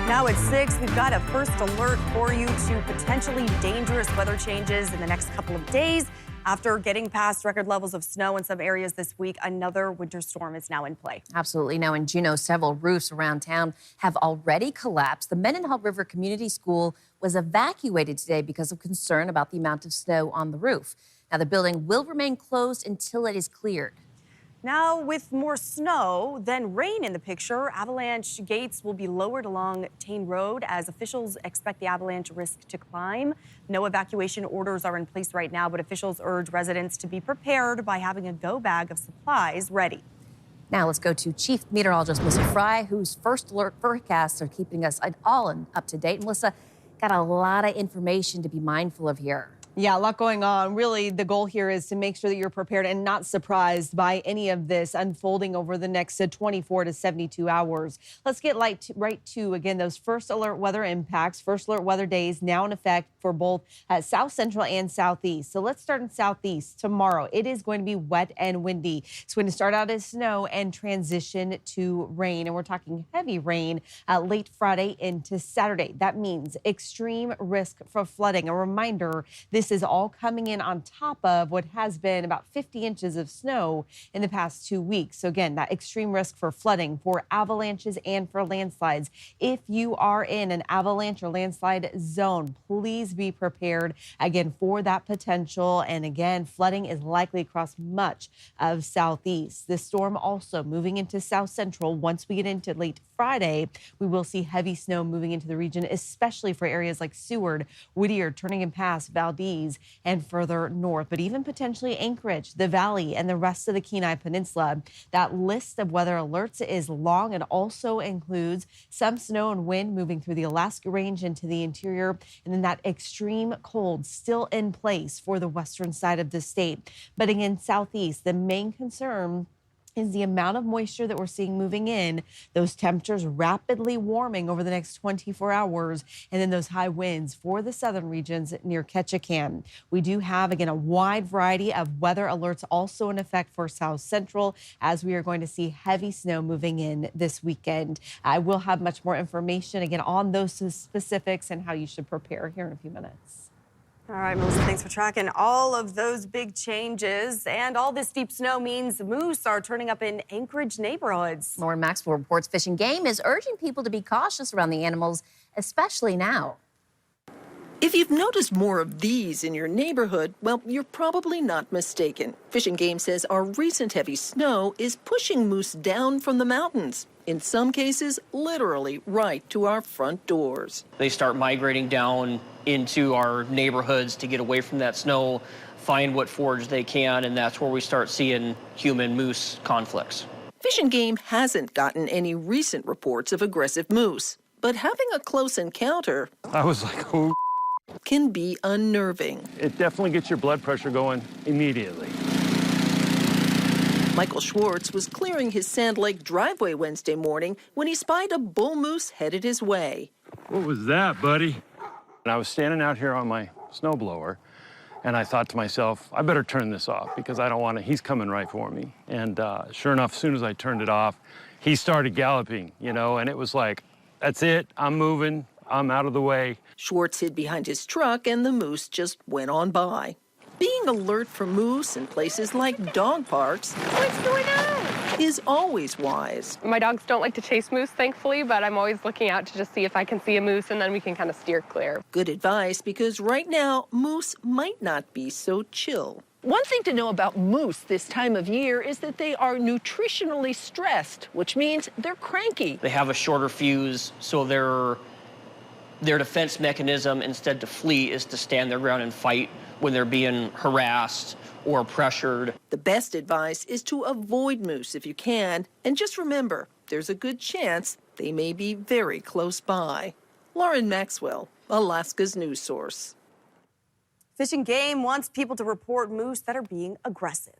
Now at 6, we've got a first alert for you to potentially dangerous weather changes in the next couple of days. After getting past record levels of snow in some areas this week, another winter storm is now in play. Absolutely. Now in Juneau, several roofs around town have already collapsed. The Mendenhall River Community School was evacuated today because of concern about the amount of snow on the roof. Now the building will remain closed until it is cleared. Now, with more snow than rain in the picture, avalanche gates will be lowered along Tane Road as officials expect the avalanche risk to climb. No evacuation orders are in place right now, but officials urge residents to be prepared by having a go bag of supplies ready. Now let's go to Chief Meteorologist Melissa Fry, whose first alert forecasts are keeping us all up to date. Melissa, got a lot of information to be mindful of here. Yeah, a lot going on. Really, the goal here is to make sure that you're prepared and not surprised by any of this unfolding over the next 24 to 72 hours. Let's get right to, again, those first alert weather impacts. First alert weather days now in effect for both South Central and Southeast. So let's start in Southeast. Tomorrow, it is going to be wet and windy. It's going to start out as snow and transition to rain. And we're talking heavy rain late Friday into Saturday. That means extreme risk for flooding. A reminder, this is all coming in on top of what has been about 50 inches of snow in the past 2 weeks. So again, that extreme risk for flooding, for avalanches, and for landslides. If you are in an avalanche or landslide zone, please be prepared again for that potential. And again, flooding is likely across much of Southeast. This storm also moving into South Central. Once we get into late Friday, we will see heavy snow moving into the region, especially for areas like Seward, Whittier, Turning and Pass, Valdez, and further north, but even potentially Anchorage, the Valley, and the rest of the Kenai Peninsula. That list of weather alerts is long and also includes some snow and wind moving through the Alaska Range into the interior, and then that extreme cold still in place for the western side of the state. But again, Southeast, the main concern is the amount of moisture that we're seeing moving in, those temperatures rapidly warming over the next 24 hours, and then those high winds for the southern regions near Ketchikan. We do have, again, a wide variety of weather alerts also in effect for South Central, as we are going to see heavy snow moving in this weekend. I will have much more information, again, on those specifics and how you should prepare here in a few minutes. All right, Melissa, thanks for tracking all of those big changes. And all this deep snow means moose are turning up in Anchorage neighborhoods. Lauren Maxwell reports Fish and Game is urging people to be cautious around the animals, especially now. If you've noticed more of these in your neighborhood, well, you're probably not mistaken. Fish and Game says our recent heavy snow is pushing moose down from the mountains. In some cases, literally right to our front doors. They start migrating down into our neighborhoods to get away from that snow, find what forage they can, and that's where we start seeing human-moose conflicts. Fish and Game hasn't gotten any recent reports of aggressive moose, but having a close encounter, I was like, oh, can be unnerving. it definitely gets your blood pressure going immediately. Michael Schwartz was clearing his Sand Lake driveway Wednesday morning when he spied a bull moose headed his way. What was that, buddy? And I was standing out here on my snowblower, and I thought to myself, I better turn this off because I don't want to, he's coming right for me. And sure enough, as soon as I turned it off, he started galloping, and it was like, that's it, I'm moving, I'm out of the way. Schwartz hid behind his truck and the moose just went on by. Being alert for moose in places like dog parks, What's going on? is always wise. My dogs don't like to chase moose, thankfully, but I'm always looking out to just see if I can see a moose, and then we can kind of steer clear. Good advice, because right now, moose might not be so chill. One thing to know about moose this time of year is that they are nutritionally stressed, which means they're cranky. They have a shorter fuse, so their defense mechanism, instead to flee, is to stand their ground and fight when they're being harassed or pressured. The best advice is to avoid moose if you can, and just remember, there's a good chance they may be very close by. Lauren Maxwell, Alaska's news source. Fish and Game wants people to report moose that are being aggressive.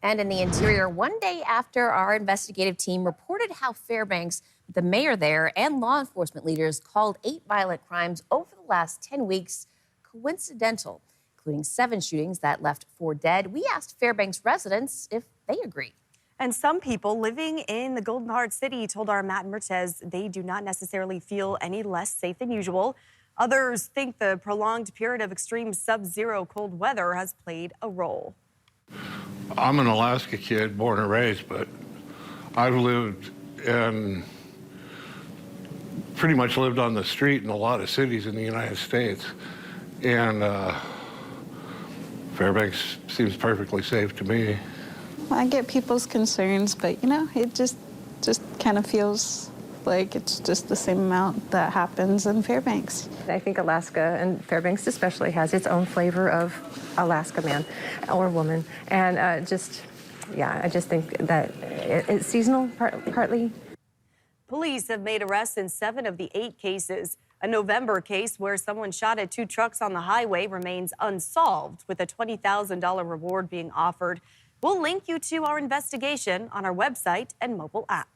And in the interior, one day after our investigative team reported how Fairbanks, the mayor there, and law enforcement leaders called 8 violent crimes over the last 10 weeks coincidental, including 7 shootings that left 4 dead, we asked Fairbanks residents if they agree. And some people living in the Golden Heart City told our Matt Mertez they do not necessarily feel any less safe than usual. Others think the prolonged period of extreme sub-zero cold weather has played a role. I'm an Alaska kid, born and raised, but I've lived in, pretty much lived on the street in a lot of cities in the United States. And Fairbanks seems perfectly safe to me. I get people's concerns, but it just kind of feels like it's just the same amount that happens in Fairbanks. I think Alaska, and Fairbanks especially, has its own flavor of Alaska man or woman. And I just think that it's seasonal partly. Police have made arrests in 7 of the 8 cases. A November case where someone shot at 2 trucks on the highway remains unsolved, with a $20,000 reward being offered. We'll link you to our investigation on our website and mobile app.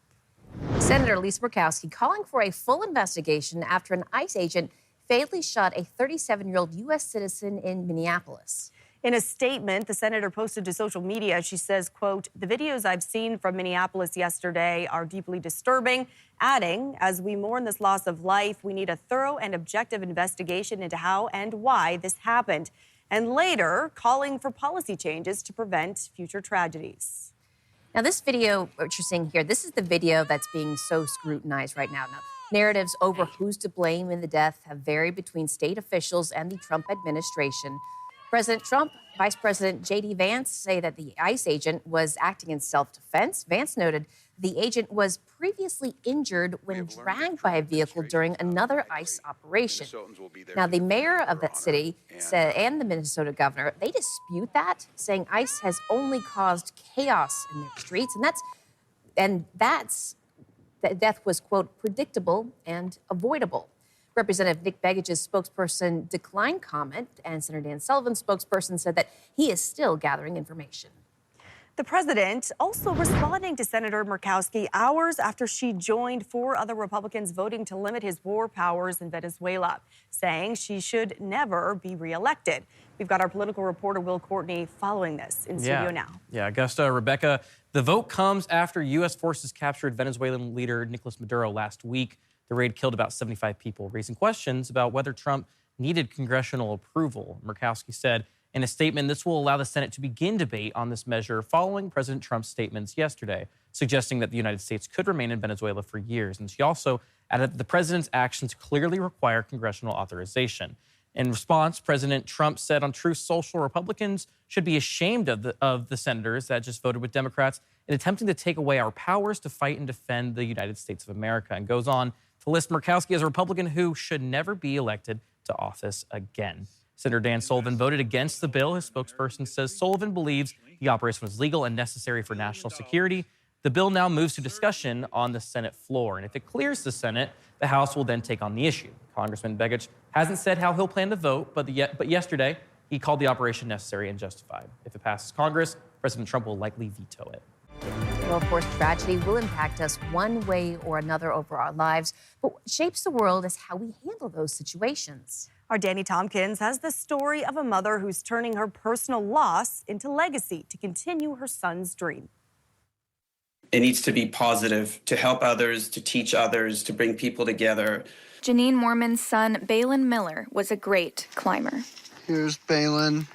Senator Lisa Murkowski calling for a full investigation after an ICE agent fatally shot a 37-year-old U.S. citizen in Minneapolis. In a statement the senator posted to social media, she says, quote, "The videos I've seen from Minneapolis yesterday are deeply disturbing," adding, "As we mourn this loss of life, we need a thorough and objective investigation into how and why this happened," and later calling for policy changes to prevent future tragedies. Now, this video, what you're seeing here, this is the video that's being so scrutinized right now. Now, narratives over who's to blame in the death have varied between state officials and the Trump administration. President Trump, Vice President J.D. Vance say that the ICE agent was acting in self-defense. Vance noted the agent was previously injured when dragged by a vehicle during another ICE operation. Now, the mayor of that city said, and the Minnesota governor, they dispute that, saying ICE has only caused chaos in their streets, and that death was, quote, predictable and avoidable. Representative Nick Begich's spokesperson declined comment, and Senator Dan Sullivan's spokesperson said that he is still gathering information. The president also responding to Senator Murkowski hours after she joined 4 other Republicans voting to limit his war powers in Venezuela, saying she should never be reelected. We've got our political reporter Will Courtney following this in studio now. Yeah, Augusta, Rebecca, the vote comes after U.S. forces captured Venezuelan leader Nicolas Maduro last week. The raid killed about 75 people, raising questions about whether Trump needed congressional approval. Murkowski said in a statement, this will allow the Senate to begin debate on this measure following President Trump's statements yesterday, suggesting that the United States could remain in Venezuela for years. And she also added that the president's actions clearly require congressional authorization. In response, President Trump said on Truth Social, Republicans should be ashamed of the senators that just voted with Democrats in attempting to take away our powers to fight and defend the United States of America, and goes on to list Murkowski as a Republican who should never be elected to office again. Senator Dan Sullivan voted against the bill. His spokesperson says Sullivan believes the operation was legal and necessary for national security. The bill now moves to discussion on the Senate floor, and if it clears the Senate, the House will then take on the issue. Congressman Begich hasn't said how he'll plan to vote, but yesterday he called the operation necessary and justified. If it passes Congress, President Trump will likely veto it. Well, of course, tragedy will impact us one way or another over our lives, but what shapes the world is how we handle those situations. Our Danny Tompkins has the story of a mother who's turning her personal loss into legacy to continue her son's dream. It needs to be positive, to help others, to teach others, to bring people together. Janine Mormon's son, Balin Miller, was a great climber. Here's Balin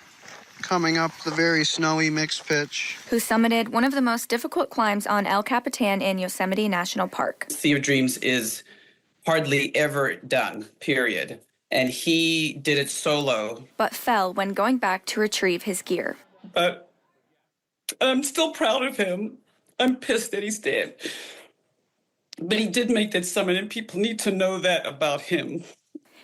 coming up the very snowy mixed pitch, who summited one of the most difficult climbs on El Capitan in Yosemite National Park. Sea of Dreams is hardly ever done, period. And he did it solo. But fell when going back to retrieve his gear. But I'm still proud of him. I'm pissed that he's dead. But he did make that summit, and people need to know that about him.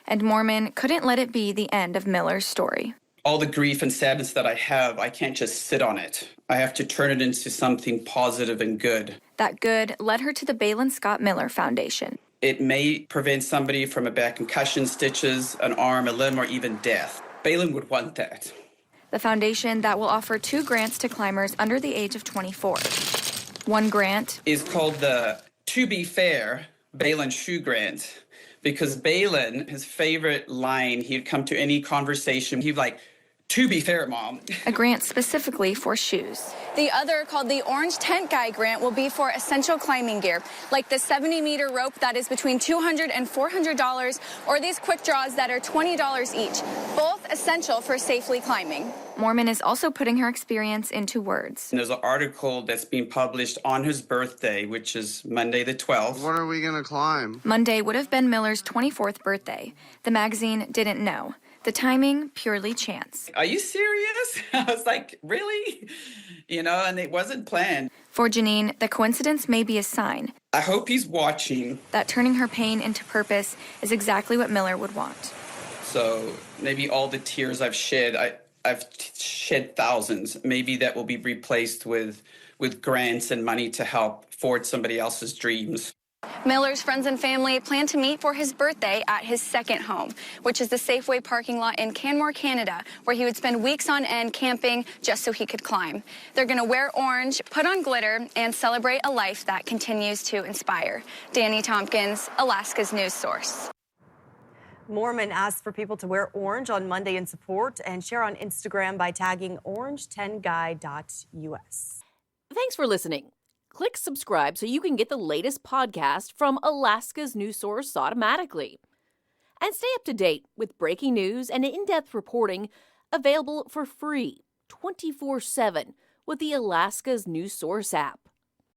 And Mormon couldn't let it be the end of Miller's story. All the grief and sadness that I have, I can't just sit on it. I have to turn it into something positive and good. That good led her to the Balin Scott Miller Foundation. It may prevent somebody from a back concussion, stitches, an arm, a limb, or even death. Balin would want that. The foundation that will offer 2 grants to climbers under the age of 24. One grant is called the To Be Fair Balin Shoe Grant, because Balin, his favorite line, he'd come to any conversation, he'd like, To be fair, Mom. A grant specifically for shoes. The other, called the Orange Tent Guy grant, will be for essential climbing gear, like the 70-meter rope that is between $200 and $400, or these quick draws that are $20 each, both essential for safely climbing. Moorman is also putting her experience into words. There's an article that's being published on his birthday, which is Monday the 12th. What are we going to climb? Monday would have been Miller's 24th birthday. The magazine didn't know. The timing, purely chance. Are you serious? I was like, really? And it wasn't planned. For Janine, the coincidence may be a sign I hope he's watching. that turning her pain into purpose is exactly what Miller would want. So maybe all the tears I've shed, I've shed thousands. Maybe that will be replaced with grants and money to help forward somebody else's dreams. Miller's friends and family plan to meet for his birthday at his second home, which is the Safeway parking lot in Canmore, Canada, where he would spend weeks on end camping just so he could climb. They're going to wear orange, put on glitter, and celebrate a life that continues to inspire. Danny Tompkins, Alaska's news source. Moorman asked for people to wear orange on Monday in support and share on Instagram by tagging orange10guy.us. Thanks for listening. Click subscribe so you can get the latest podcast from Alaska's news source automatically. And stay up to date with breaking news and in-depth reporting available for free 24/7 with the Alaska's news source app.